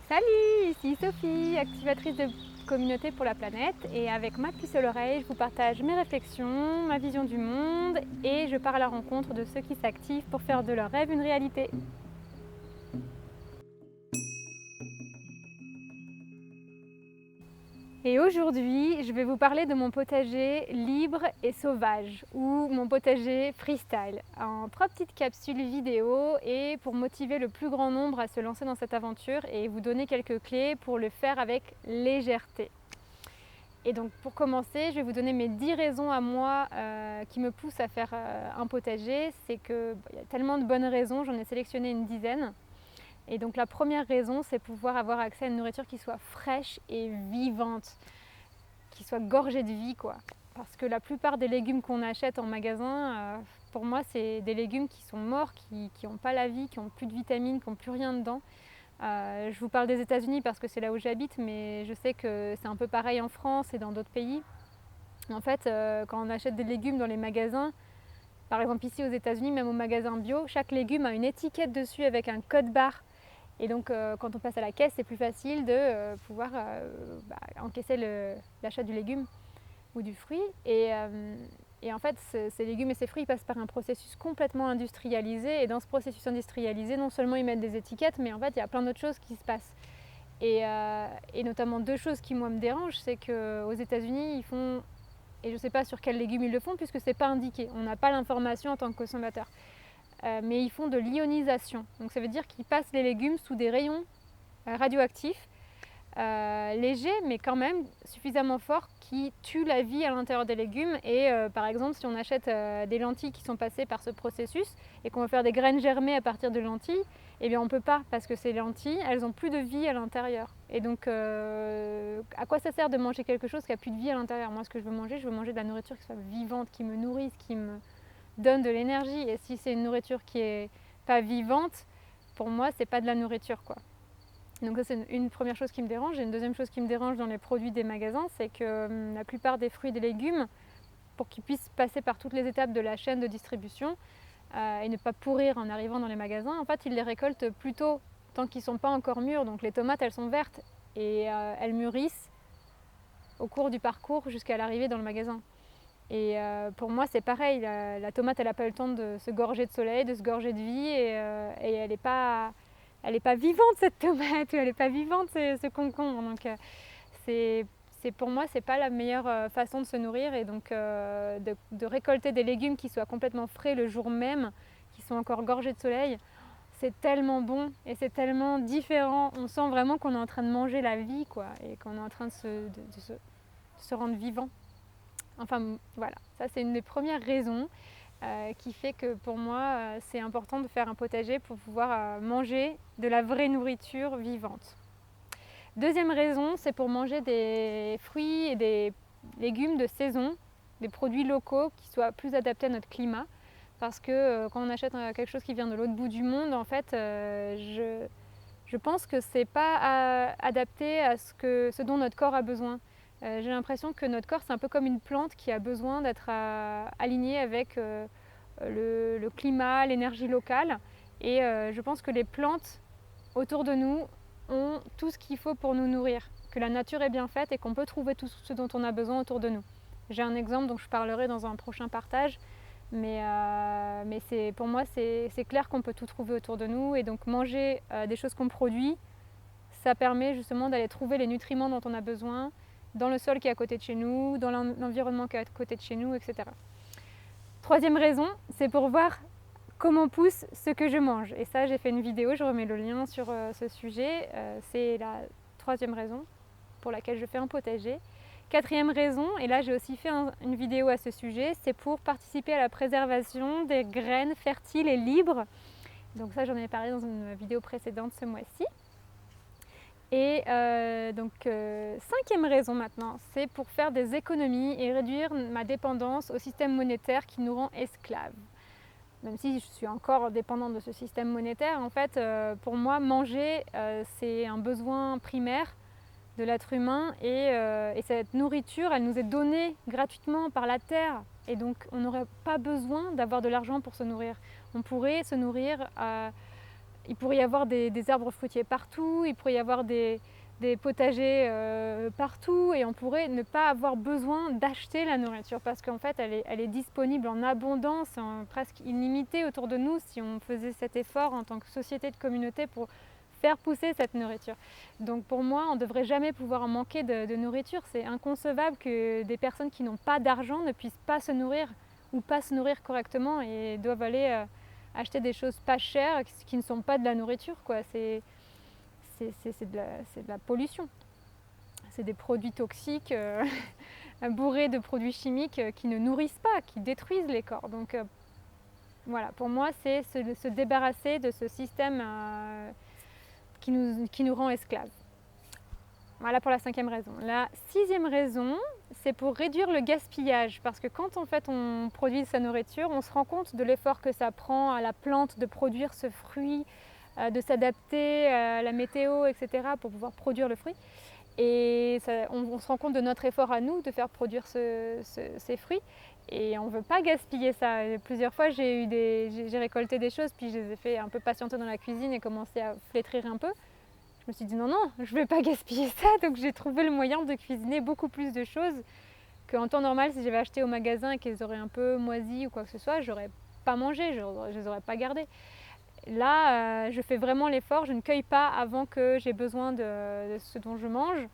Salut, ici Sophie, activatrice de communauté pour la planète, et avec ma puce à l'oreille, je vous partage mes réflexions, ma vision du monde, et je pars à la rencontre de ceux qui s'activent pour faire de leurs rêves une réalité. Et aujourd'hui, je vais vous parler de mon potager libre et sauvage, ou mon potager freestyle, en 3 petites capsules vidéo, et pour motiver le plus grand nombre à se lancer dans cette aventure et vous donner quelques clés pour le faire avec légèreté. Et donc pour commencer, je vais vous donner mes 10 raisons à moi qui me poussent à faire un potager. C'est qu'il y a tellement de bonnes raisons, j'en ai sélectionné une dizaine. Et donc la première raison, c'est pouvoir avoir accès à une nourriture qui soit fraîche et vivante, qui soit gorgée de vie, quoi. Parce que la plupart des légumes qu'on achète en magasin, pour moi, c'est des légumes qui sont morts, qui n'ont pas la vie, qui n'ont plus de vitamines, qui n'ont plus rien dedans. Je vous parle des États-Unis parce que c'est là où j'habite, mais je sais que c'est un peu pareil en France et dans d'autres pays. En fait, quand on achète des légumes dans les magasins, par exemple ici aux États-Unis, même au magasin bio, chaque légume a une étiquette dessus avec un code barre. Et donc, quand on passe à la caisse, c'est plus facile de pouvoir encaisser l'achat du légume ou du fruit. Et en fait, ces légumes et ces fruits passent par un processus complètement industrialisé. Et dans ce processus industrialisé, non seulement ils mettent des étiquettes, mais en fait, il y a plein d'autres choses qui se passent. Et notamment 2 choses qui, moi, me dérangent, c'est qu'aux États-Unis, ils font, et je ne sais pas sur quels légumes ils le font, puisque ce n'est pas indiqué, on n'a pas l'information en tant que consommateur, mais ils font de l'ionisation. Donc ça veut dire qu'ils passent les légumes sous des rayons radioactifs, léger mais quand même suffisamment fort qui tue la vie à l'intérieur des légumes. Et par exemple, si on achète des lentilles qui sont passées par ce processus et qu'on va faire des graines germées à partir de lentilles, eh bien on ne peut pas, parce que ces lentilles, elles n'ont plus de vie à l'intérieur. Et donc à quoi ça sert de manger quelque chose qui n'a plus de vie à l'intérieur? Moi, ce que je veux manger de la nourriture qui soit vivante, qui me nourrisse, qui me donne de l'énergie. Et si c'est une nourriture qui n'est pas vivante, pour moi, c'est pas de la nourriture, quoi. Donc ça, c'est une première chose qui me dérange. Et une deuxième chose qui me dérange dans les produits des magasins, c'est que la plupart des fruits et des légumes, pour qu'ils puissent passer par toutes les étapes de la chaîne de distribution et ne pas pourrir en arrivant dans les magasins, en fait, ils les récoltent plutôt tant qu'ils ne sont pas encore mûrs. Donc les tomates, elles sont vertes et elles mûrissent au cours du parcours jusqu'à l'arrivée dans le magasin. Et pour moi, c'est pareil. La tomate, elle n'a pas eu le temps de se gorger de soleil, de se gorger de vie, et elle n'est pas vivante, cette tomate, elle n'est pas vivante, ce concombre. Donc pour moi, c'est pas la meilleure façon de se nourrir. Et donc de récolter des légumes qui soient complètement frais le jour même, qui sont encore gorgés de soleil, c'est tellement bon et c'est tellement différent. On sent vraiment qu'on est en train de manger la vie, quoi, et qu'on est en train de se rendre vivant. Enfin voilà, ça c'est une des premières raisons qui fait que pour moi c'est important de faire un potager pour pouvoir manger de la vraie nourriture vivante. Deuxième raison, c'est pour manger des fruits et des légumes de saison, des produits locaux qui soient plus adaptés à notre climat. Parce que quand on achète quelque chose qui vient de l'autre bout du monde, en fait, je pense que c'est pas adapté à ce dont notre corps a besoin. J'ai l'impression que notre corps, c'est un peu comme une plante qui a besoin d'être alignée avec le climat, l'énergie locale. Et je pense que les plantes autour de nous ont tout ce qu'il faut pour nous nourrir, que la nature est bien faite et qu'on peut trouver tout ce dont on a besoin autour de nous. J'ai un exemple dont je parlerai dans un prochain partage, mais pour moi, c'est clair qu'on peut tout trouver autour de nous. Et donc manger des choses qu'on produit, ça permet justement d'aller trouver les nutriments dont on a besoin dans le sol qui est à côté de chez nous, dans l'environnement qui est à côté de chez nous, etc. Troisième raison, c'est pour voir comment pousse ce que je mange. Et ça, j'ai fait une vidéo, je remets le lien sur ce sujet. C'est la troisième raison pour laquelle je fais un potager. Quatrième raison, et là j'ai aussi fait une vidéo à ce sujet, c'est pour participer à la préservation des graines fertiles et libres. Donc ça, j'en ai parlé dans une vidéo précédente ce mois-ci. Et cinquième raison maintenant, c'est pour faire des économies et réduire ma dépendance au système monétaire qui nous rend esclaves. Même si je suis encore dépendante de ce système monétaire, en fait, pour moi, manger, c'est un besoin primaire de l'être humain. Et cette nourriture, elle nous est donnée gratuitement par la terre. Et donc, on n'aurait pas besoin d'avoir de l'argent pour se nourrir. On pourrait se nourrir il pourrait y avoir des arbres fruitiers partout, il pourrait y avoir des potagers partout et on pourrait ne pas avoir besoin d'acheter la nourriture parce qu'en fait elle est disponible en abondance, presque illimitée autour de nous si on faisait cet effort en tant que société de communauté pour faire pousser cette nourriture. Donc pour moi, on ne devrait jamais pouvoir en manquer de nourriture. C'est inconcevable que des personnes qui n'ont pas d'argent ne puissent pas se nourrir ou pas se nourrir correctement et doivent aller acheter des choses pas chères qui ne sont pas de la nourriture, quoi. C'est de la pollution. C'est des produits toxiques bourrés de produits chimiques qui ne nourrissent pas, qui détruisent les corps. Donc voilà, pour moi, c'est se débarrasser de ce système qui nous rend esclaves. Voilà pour la 5e raison. La 6e raison, c'est pour réduire le gaspillage. Parce que quand en fait on produit sa nourriture, on se rend compte de l'effort que ça prend à la plante de produire ce fruit, de s'adapter à la météo, etc. pour pouvoir produire le fruit. Et on se rend compte de notre effort à nous de faire produire ces fruits. Et on ne veut pas gaspiller ça. Plusieurs fois, j'ai récolté des choses, puis je les ai fait un peu patienter dans la cuisine et commencé à flétrir un peu. Je me suis dit non, je ne vais pas gaspiller ça. Donc j'ai trouvé le moyen de cuisiner beaucoup plus de choses qu'en temps normal, si j'avais acheté au magasin et qu'ils auraient un peu moisi ou quoi que ce soit, je n'aurais pas mangé, je ne les aurais pas gardés. Là, je fais vraiment l'effort, je ne cueille pas avant que j'ai besoin de ce dont je mange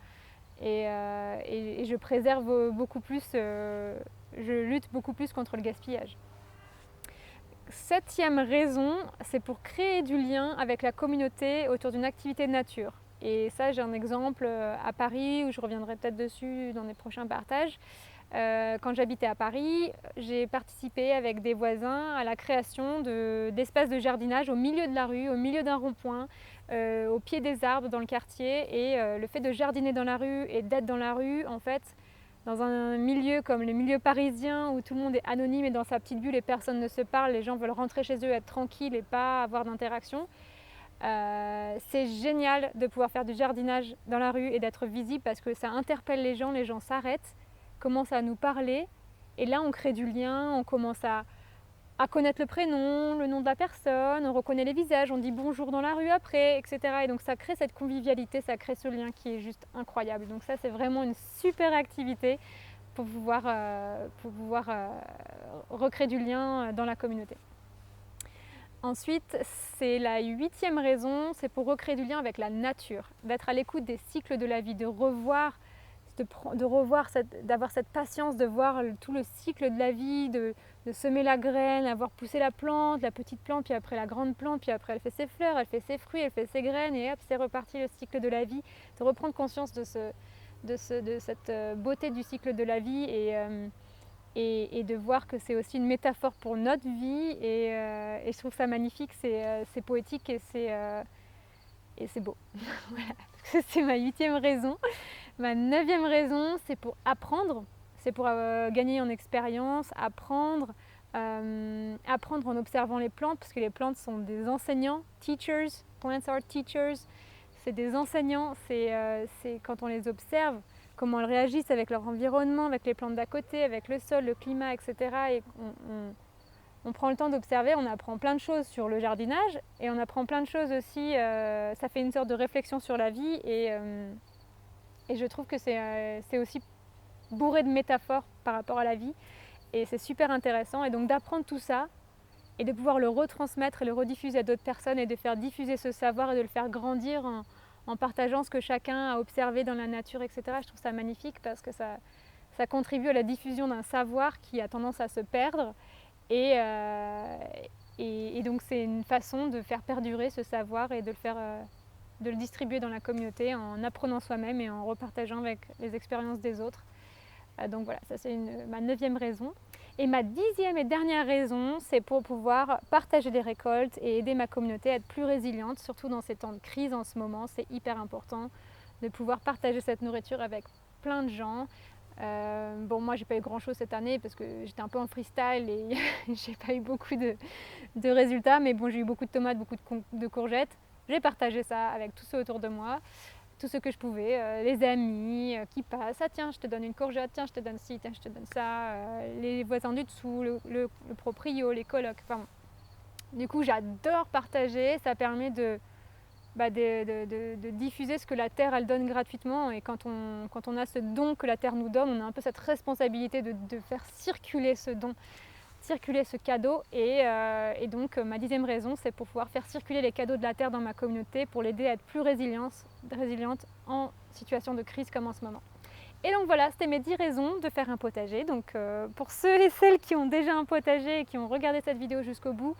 et je préserve beaucoup plus, je lutte beaucoup plus contre le gaspillage. 7e raison, c'est pour créer du lien avec la communauté autour d'une activité de nature. Et ça, j'ai un exemple à Paris où je reviendrai peut-être dessus dans les prochains partages. Quand j'habitais à Paris, j'ai participé avec des voisins à la création d'espaces de jardinage au milieu de la rue, au milieu d'un rond-point, au pied des arbres dans le quartier. Et le fait de jardiner dans la rue et d'être dans la rue, en fait, dans un milieu comme les milieux parisiens où tout le monde est anonyme et dans sa petite bulle et personne ne se parle, les gens veulent rentrer chez eux, être tranquilles et pas avoir d'interaction. C'est génial de pouvoir faire du jardinage dans la rue et d'être visible parce que ça interpelle les gens s'arrêtent, commencent à nous parler et là on crée du lien, on commence à connaître le prénom, le nom de la personne, on reconnaît les visages, on dit bonjour dans la rue après, etc. Et donc ça crée cette convivialité, ça crée ce lien qui est juste incroyable. Donc ça c'est vraiment une super activité pour pouvoir recréer du lien dans la communauté. Ensuite, c'est la 8e raison, c'est pour recréer du lien avec la nature, d'être à l'écoute des cycles de la vie, d'avoir cette patience de voir tout le cycle de la vie, de semer la graine, avoir poussé la plante, la petite plante, puis après la grande plante, puis après elle fait ses fleurs, elle fait ses fruits, elle fait ses graines, et hop, c'est reparti le cycle de la vie. De reprendre conscience de cette beauté du cycle de la vie et de voir que c'est aussi une métaphore pour notre vie. Et je trouve ça magnifique, c'est poétique et c'est beau. Voilà, c'est ma 8e raison. Ma 9e raison, c'est pour apprendre, c'est pour gagner en expérience, apprendre en observant les plantes, parce que les plantes sont des enseignants, teachers, plants are teachers, c'est des enseignants, c'est quand on les observe, comment elles réagissent avec leur environnement, avec les plantes d'à côté, avec le sol, le climat, etc. Et on prend le temps d'observer, on apprend plein de choses sur le jardinage et on apprend plein de choses aussi, ça fait une sorte de réflexion sur la vie et je trouve que c'est aussi bourré de métaphores par rapport à la vie et c'est super intéressant. Et donc d'apprendre tout ça et de pouvoir le retransmettre et le rediffuser à d'autres personnes et de faire diffuser ce savoir et de le faire grandir en partageant ce que chacun a observé dans la nature, etc. Je trouve ça magnifique parce que ça contribue à la diffusion d'un savoir qui a tendance à se perdre et donc c'est une façon de faire perdurer ce savoir et de le distribuer dans la communauté en apprenant soi-même et en repartageant avec les expériences des autres. Donc voilà, ça c'est ma 9e raison. Et ma 10e et dernière raison, c'est pour pouvoir partager les récoltes et aider ma communauté à être plus résiliente, surtout dans ces temps de crise en ce moment. C'est hyper important de pouvoir partager cette nourriture avec plein de gens. Bon, moi j'ai pas eu grand chose cette année parce que j'étais un peu en freestyle et j'ai pas eu beaucoup de résultats, mais bon, j'ai eu beaucoup de tomates, beaucoup de courgettes. J'ai partagé ça avec tous ceux autour de moi, tout ce que je pouvais, les amis qui passent, ah tiens je te donne une courgette, tiens je te donne ci, tiens je te donne ça, les voisins du dessous, le proprio, les colocs, enfin Du coup, j'adore partager, ça permet de diffuser ce que la terre elle donne gratuitement, et quand on a ce don que la terre nous donne, on a un peu cette responsabilité de faire circuler ce don, circuler ce cadeau, et donc ma 10e raison, c'est pour pouvoir faire circuler les cadeaux de la terre dans ma communauté, pour l'aider à être plus résiliente en situation de crise comme en ce moment. Et donc voilà, c'était mes 10 raisons de faire un potager. Donc pour ceux et celles qui ont déjà un potager et qui ont regardé cette vidéo jusqu'au bout,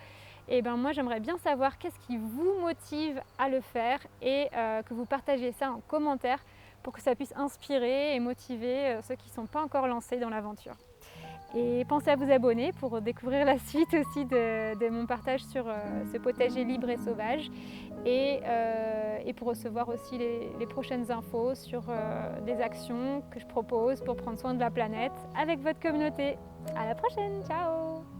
et ben moi j'aimerais bien savoir qu'est-ce qui vous motive à le faire, et que vous partagiez ça en commentaire pour que ça puisse inspirer et motiver ceux qui ne sont pas encore lancés dans l'aventure. Et pensez à vous abonner pour découvrir la suite aussi de mon partage sur ce potager libre et sauvage, et pour recevoir aussi les prochaines infos sur des actions que je propose pour prendre soin de la planète avec votre communauté. À la prochaine, ciao!